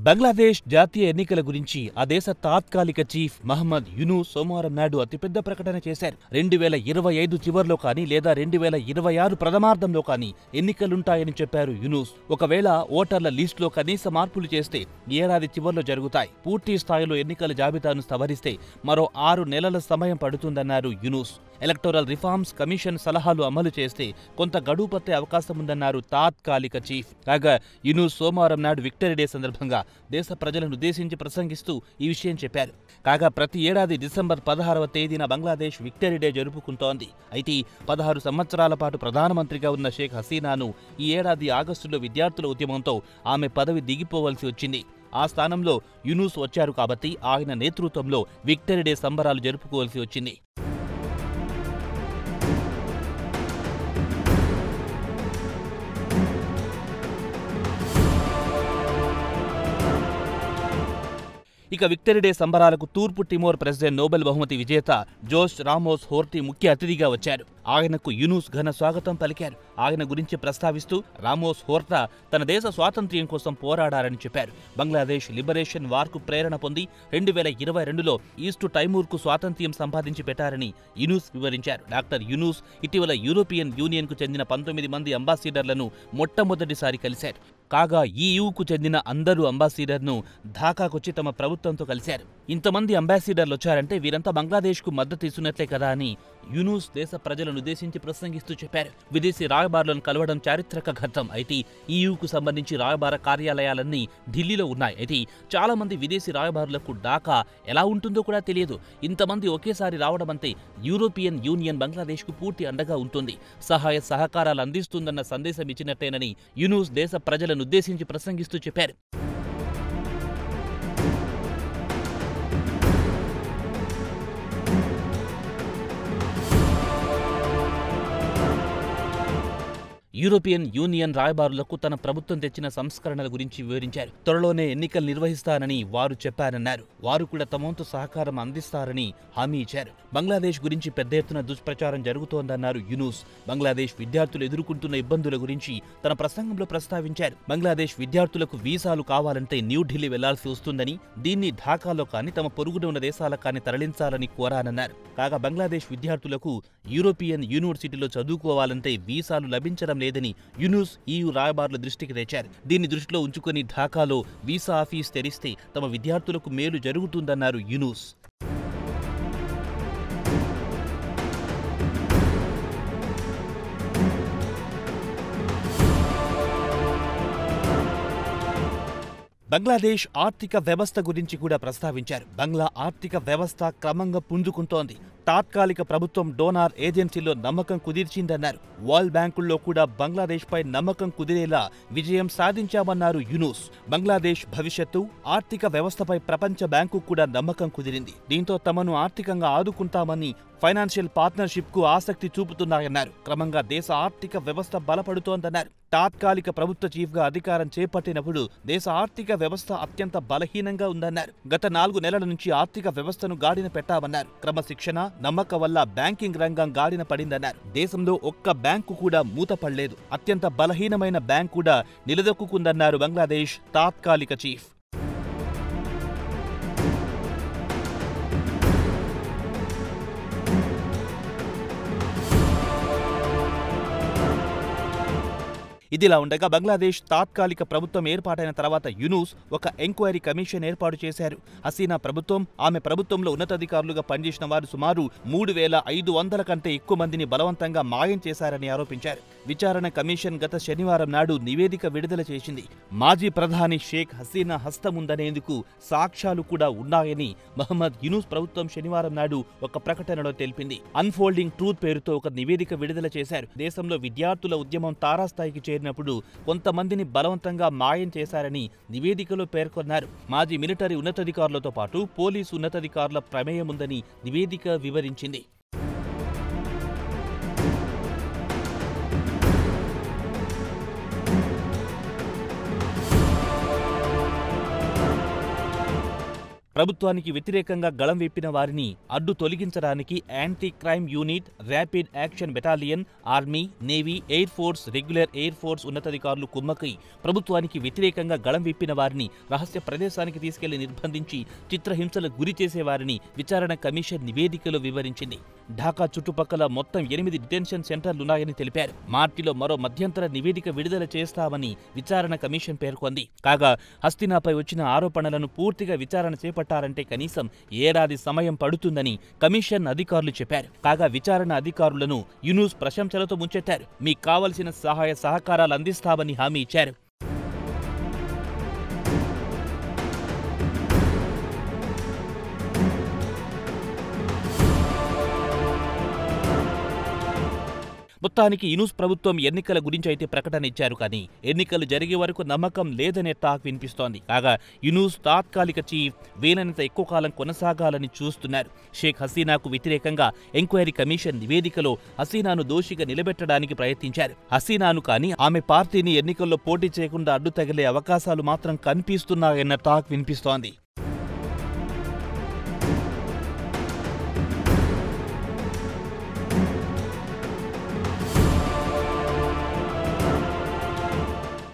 బంగ్లాదేశ్ జాతీయ ఎన్నికల గురించి ఆ దేశ తాత్కాలిక చీఫ్ మహమ్మద్ యూనూస్ సోమవారం నాడు అతిపెద్ద ప్రకటన చేశారు. 2025 చివర్లో కానీ లేదా 2026 ప్రథమార్థంలో కానీ ఎన్నికలుంటాయని చెప్పారు యూనూస్. ఒకవేళ ఓటర్ల లిస్టులో కనీస మార్పులు చేస్తే ఈ ఏడాది చివర్లో జరుగుతాయి. పూర్తి స్థాయిలో ఎన్నికల జాబితాను సవరిస్తే మరో 6 నెలల సమయం పడుతుందన్నారు యూనూస్. ఎలక్టోరల్ రిఫార్మ్స్ కమిషన్ సలహాలు అమలు చేస్తే కొంత గడువు పట్టే అవకాశముందన్నారు తాత్కాలిక చీఫ్. కాగా యూనూస్ సోమవారం నాడు విక్టరీ డే సందర్భంగా దేశ ప్రజలను ఉద్దేశించి ప్రసంగిస్తూ ఈ విషయం చెప్పారు. కాగా ప్రతి ఏడాది డిసెంబర్ 16వ తేదీన బంగ్లాదేశ్ విక్టరీ డే జరుపుకుంటోంది. అయితే 16 సంవత్సరాల పాటు ప్రధానమంత్రిగా ఉన్న షేక్ హసీనాను ఈ ఏడాది ఆగస్టులో విద్యార్థుల ఉద్యమంతో ఆమె పదవి దిగిపోవలసి వచ్చింది. ఆ స్థానంలో యూనూస్ వచ్చారు కాబట్టి ఆయన నేతృత్వంలో విక్టరీ డే సంబరాలు జరుపుకోవాల్సి వచ్చింది. ఇక విక్టరీ డే సంబరాలకు తూర్పు తిమోర్ ప్రెసిడెంట్ నోబెల్ బహుమతి విజేత జోస్ రామోస్ హోర్టీ ముఖ్య అతిథిగా వచ్చారు. ఆయనకు యూనూస్ ఘన స్వాగతం పలికారు. ఆయన గురించి ప్రస్తావిస్తూ రామోస్ హోర్టా తన దేశ స్వాతంత్ర్యం కోసం పోరాడారని చెప్పారు. బంగ్లాదేశ్ లిబరేషన్ వార్కు ప్రేరణ పొంది 2022లో ఈస్ట్ టైమూర్కు స్వాతంత్ర్యం సంపాదించి పెట్టారని యూనూస్ వివరించారు. డాక్టర్ యూనూస్ ఇటీవల యూరోపియన్ యూనియన్కు చెందిన 19 మంది అంబాసిడర్లను మొట్టమొదటిసారి కలిశారు. కాగా ఈయూకు చెందిన అందరూ అంబాసిడర్ను ఢాకాకొచ్చి తమ ప్రభుత్వంతో కలిశారు. ఇంతమంది అంబాసిడర్లు వచ్చారంటే వీరంతా బంగ్లాదేశ్కు మద్దతు ఇస్తున్నట్లే కదా అని యూనూస్ దేశ ప్రజలను ఉద్దేశించి ప్రసంగిస్తూ చెప్పారు. విదేశీ రాయబారులను కలవడం చారిత్రక ఘట్టం. అయితే ఈయూకు సంబంధించి రాయబార కార్యాలయాలన్నీ ఢిల్లీలో ఉన్నాయి. అయితే చాలా మంది విదేశీ రాయబారులకు ఢాకా ఎలా ఉంటుందో కూడా తెలియదు. ఇంతమంది ఒకేసారి రావడం అంటే యూరోపియన్ యూనియన్ బంగ్లాదేశ్కు పూర్తి అండగా ఉంటుంది, సహాయ సహకారాలు అందిస్తుందన్న సందేశం ఇచ్చినట్టేనని యూనూస్ దేశ ప్రజలను ఉద్దేశించి ప్రసంగిస్తూ చెప్పారు. యూరోపియన్ యూనియన్ రాయబారులకు తన ప్రభుత్వం తెచ్చిన సంస్కరణల గురించి వివరించారు. త్వరలోనే ఎన్నికలు నిర్వహిస్తారని వారు చెప్పారన్నారు. వారు కూడా తమ వంతు సహకారం అందిస్తారని హామీ ఇచ్చారు. బంగ్లాదేశ్ గురించి పెద్ద ఎత్తున దుష్ప్రచారం జరుగుతోందన్నారు యూనూస్. బంగ్లాదేశ్ విద్యార్థులు ఎదుర్కొంటున్న ఇబ్బందుల గురించి తన ప్రసంగంలో ప్రస్తావించారు. బంగ్లాదేశ్ విద్యార్థులకు వీసాలు కావాలంటే న్యూఢిల్లీ వెళ్లాల్సి వస్తుందని, దీన్ని ఢాకాలో కానీ తమ పొరుగున ఉన్న దేశాలకు కానీ తరలించాలని కోరానన్నారు. కాగా బంగ్లాదేశ్ విద్యార్థులకు యూరోపియన్ యూనివర్సిటీలో చదువుకోవాలంటే వీసాలు లభించడం లేదని యూనూస్ ఈయూ రాయబారుల దృష్టికి తెచ్చారు. దీన్ని దృష్టిలో ఉంచుకుని ఢాకాలో వీసా ఆఫీస్ తెరిస్తే తమ విద్యార్థులకు మేలు జరుగుతుందన్నారు యూనూస్. బంగ్లాదేశ్ ఆర్థిక వ్యవస్థ గురించి కూడా ప్రస్తావించారు. బంగ్లా ఆర్థిక వ్యవస్థ క్రమంగా పుంజుకుంటోంది. తాత్కాలిక ప్రభుత్వం డోనార్ ఏజెన్సీలో నమ్మకం కుదిర్చిందన్నారు. వరల్డ్ బ్యాంకుల్లో కూడా బంగ్లాదేశ్పై నమ్మకం కుదిరేలా విజయం సాధించామన్నారు యూనూస్. బంగ్లాదేశ్ భవిష్యత్తు ఆర్థిక వ్యవస్థపై ప్రపంచ బ్యాంకు కూడా నమ్మకం కుదిరింది. దీంతో తమను ఆర్థికంగా ఆదుకుంటామని ఫైనాన్షియల్ పార్ట్నర్షిప్ కు ఆసక్తి చూపుతున్నాయన్నారు. క్రమంగా దేశ ఆర్థిక వ్యవస్థ బలపడుతోందన్నారు. తాత్కాలిక ప్రభుత్వ చీఫ్ గా అధికారం చేపట్టినప్పుడు దేశ ఆర్థిక వ్యవస్థ అత్యంత బలహీనంగా ఉందన్నారు. గత 4 నెలల నుంచి ఆర్థిక వ్యవస్థను గాడిన పెట్టామన్నారు. క్రమశిక్షణ, నమ్మకం వల్ల బ్యాంకింగ్ రంగం గాడిన పడిందన్నారు. దేశంలో ఒక్క బ్యాంకు కూడా మూతపడలేదు. అత్యంత బలహీనమైన బ్యాంకు కూడా నిలదొక్కుందన్నారు బంగ్లాదేశ్ తాత్కాలిక చీఫ్. ఇదిలా ఉండగా బంగ్లాదేశ్ తాత్కాలిక ప్రభుత్వం ఏర్పాటైన తర్వాత యూనూస్ ఒక ఎంక్వైరీ కమిషన్ ఏర్పాటు చేశారు. హసీనా ప్రభుత్వం, ఆమె ప్రభుత్వంలో ఉన్నతాధికారులుగా పనిచేసిన వారు సుమారు 3,500 కంటే ఎక్కువ మందిని బలవంతంగా మాయం చేశారని ఆరోపించారు. విచారణ కమిషన్ గత శనివారం నాడు నివేదిక విడుదల చేసింది. మాజీ ప్రధాని షేక్ హసీనా హస్తముందనేందుకు సాక్ష్యాలు కూడా ఉన్నాయని మహమ్మద్ యూనూస్ ప్రభుత్వం శనివారం నాడు ఒక ప్రకటనలో తెలిపింది. అన్ఫోల్డింగ్ ట్రూత్ పేరుతో ఒక నివేదిక విడుదల చేశారు. దేశంలో విద్యార్థుల ఉద్యమం తారాస్థాయికి చేరినప్పుడు కొంతమందిని బలవంతంగా మాయం చేశారని నివేదికలో పేర్కొన్నారు. మాజీ మిలిటరీ ఉన్నతాధికారులతో పాటు పోలీసు ఉన్నతాధికారుల ప్రమేయం ఉందని నివేదిక వివరించింది. ప్రభుత్వానికి వ్యతిరేకంగా గళం విప్పిన వారిని అడ్డు తొలగించడానికి anti crime unit, rapid action battalion, army, navy, air force, regular air force ఉన్నతాధికారులు కుమ్మక్కై ప్రభుత్వానికి వ్యతిరేకంగా గళం విప్పిన వారిని రహస్య ప్రదేశానికి తీసుకెళ్లి నిర్బంధించి చిత్రహింసలకు గురి చేసేవారిని విచారణ కమిషన్ నివేదికలో వివరించింది. ఢాకా చుట్టుపక్కల మొత్తం 8 డిటెన్షన్ సెంటర్లున్నాయని తెలిపారు. మార్చిలో మరో మధ్యంతర నివేదిక విడుదల చేస్తామని విచారణ కమిషన్ పేర్కొంది. కాగా హస్తినాపై వచ్చిన ఆరోపణలను పూర్తిగా విచారణ చేపట్టారంటే కనీసం ఏడాది సమయం పడుతుందని కమిషన్ అధికారులు చెప్పారు. కాగా విచారణ అధికారులను యూనుస్ ప్రశంసలతో ముంచెత్తారు. మీకు కావలసిన సహాయ సహకారాలు అందిస్తామని హామీ ఇచ్చారు. మొత్తానికి యూనుస్ ప్రభుత్వం ఎన్నికల గురించి అయితే ప్రకటన ఇచ్చారు, కానీ ఎన్నికలు జరిగే వరకు నమ్మకం లేదనే టాక్ వినిపిస్తోంది. కాగా యూనుస్ తాత్కాలిక చీఫ్ వీలైనంత ఎక్కువ కాలం కొనసాగాలని చూస్తున్నారు. షేక్ హసీనాకు వ్యతిరేకంగా ఎంక్వైరీ కమిషన్ నివేదికలో హసీనాను దోషిగా నిలబెట్టడానికి ప్రయత్నించారు. హసీనాను కానీ ఆమె పార్టీని ఎన్నికల్లో పోటీ చేయకుండా అడ్డు తగిలే అవకాశాలు మాత్రం కనిపిస్తున్నాయన్న టాక్ వినిపిస్తోంది.